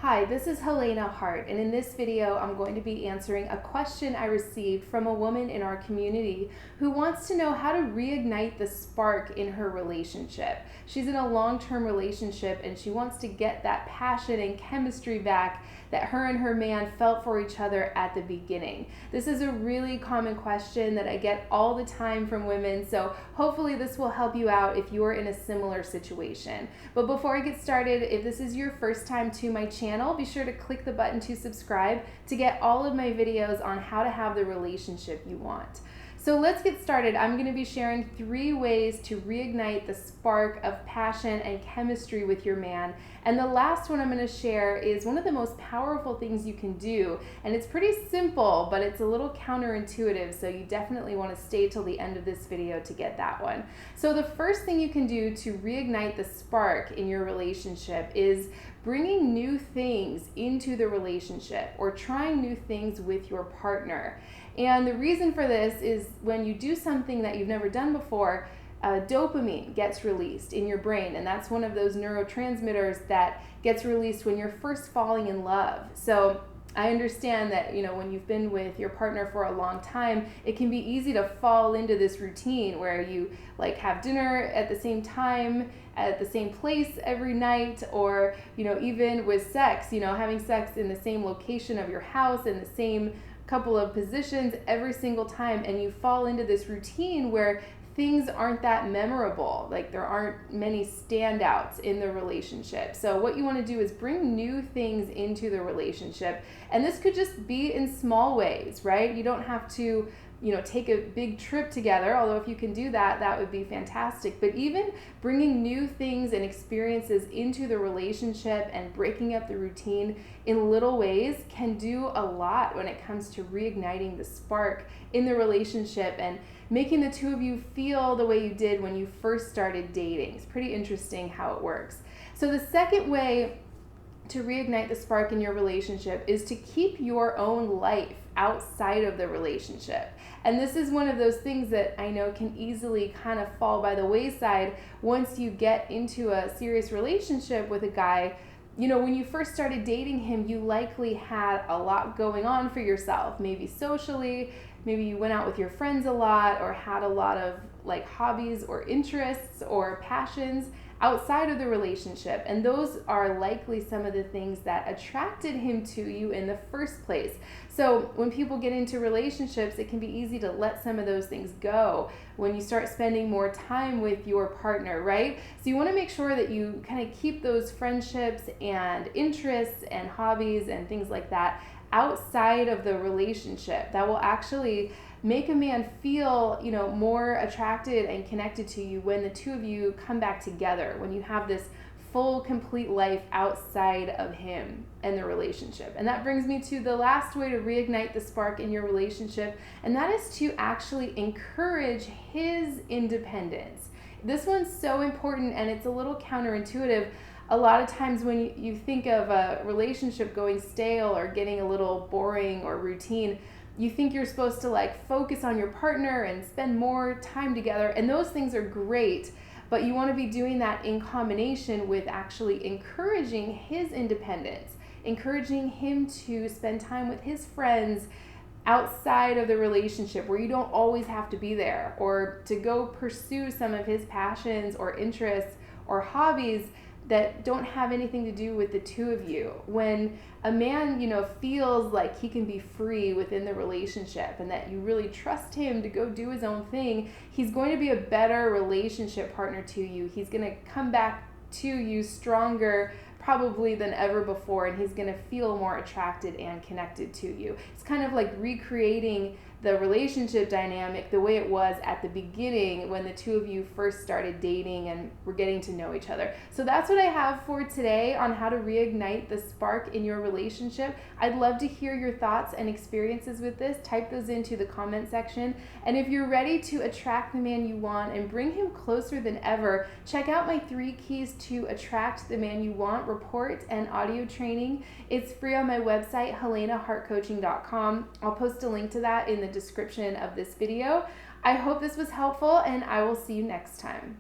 Hi, this is Helena Hart, and in this video, I'm going to be answering a question I received from a woman in our community who wants to know how to reignite the spark in her relationship. She's in a long-term relationship and she wants to get that passion and chemistry back that her and her man felt for each other at the beginning. This is a really common question that I get all the time from women, so hopefully this will help you out if you're in a similar situation. But before I get started, if this is your first time to my channel, be sure to click the button to subscribe to get all of my videos on how to have the relationship you want. So let's get started. I'm going to be sharing 3 ways to reignite the spark of passion and chemistry with your man. And the last one I'm going to share is one of the most powerful things you can do. And it's pretty simple, but it's a little counterintuitive, so you definitely want to stay till the end of this video to get that one. So the first thing you can do to reignite the spark in your relationship is bringing new things into the relationship or trying new things with your partner. And the reason for this is when you do something that you've never done before, dopamine gets released in your brain, and that's one of those neurotransmitters that gets released when you're first falling in love. So I understand that, when you've been with your partner for a long time, it can be easy to fall into this routine where you have dinner at the same time, at the same place every night, or, even with sex, having sex in the same location of your house in the same couple of positions every single time, and you fall into this routine where things aren't that memorable, there aren't many standouts in the relationship. So what you want to do is bring new things into the relationship, and this could just be in small ways, right? You don't have to take a big trip together, although if you can do that, that would be fantastic. But even bringing new things and experiences into the relationship and breaking up the routine in little ways can do a lot when it comes to reigniting the spark in the relationship and making the two of you feel the way you did when you first started dating. It's pretty interesting how it works. So the second way to reignite the spark in your relationship is to keep your own life outside of the relationship. And this is one of those things that I know can easily kind of fall by the wayside once you get into a serious relationship with a guy. When you first started dating him, you likely had a lot going on for yourself, maybe socially, maybe you went out with your friends a lot or had a lot of hobbies or interests or passions outside of the relationship, and those are likely some of the things that attracted him to you in the first place. So when people get into relationships, it can be easy to let some of those things go when you start spending more time with your partner, right? So you want to make sure that you kind of keep those friendships and interests and hobbies and things like that outside of the relationship. That will actually make a man feel, more attracted and connected to you when the two of you come back together, when you have this full, complete life outside of him and the relationship. And that brings me to the last way to reignite the spark in your relationship, and that is to actually encourage his independence. This one's so important, and it's a little counterintuitive. A lot of times when you think of a relationship going stale or getting a little boring or routine, you think you're supposed to focus on your partner and spend more time together, and those things are great, but you want to be doing that in combination with actually encouraging his independence, encouraging him to spend time with his friends outside of the relationship where you don't always have to be there, or to go pursue some of his passions or interests or hobbies that don't have anything to do with the two of you. When a man, feels like he can be free within the relationship and that you really trust him to go do his own thing, he's going to be a better relationship partner to you. He's going to come back to you stronger probably than ever before, and he's going to feel more attracted and connected to you. It's kind of like recreating the relationship dynamic the way it was at the beginning when the two of you first started dating and were getting to know each other. So that's what I have for today on how to reignite the spark in your relationship. I'd love to hear your thoughts and experiences with this. Type those into the comment section. And if you're ready to attract the man you want and bring him closer than ever, check out my 3 keys to attract the man you want report and audio training. It's free on my website, helenahartcoaching.com. I'll post a link to that in the description of this video. I hope this was helpful, and I will see you next time.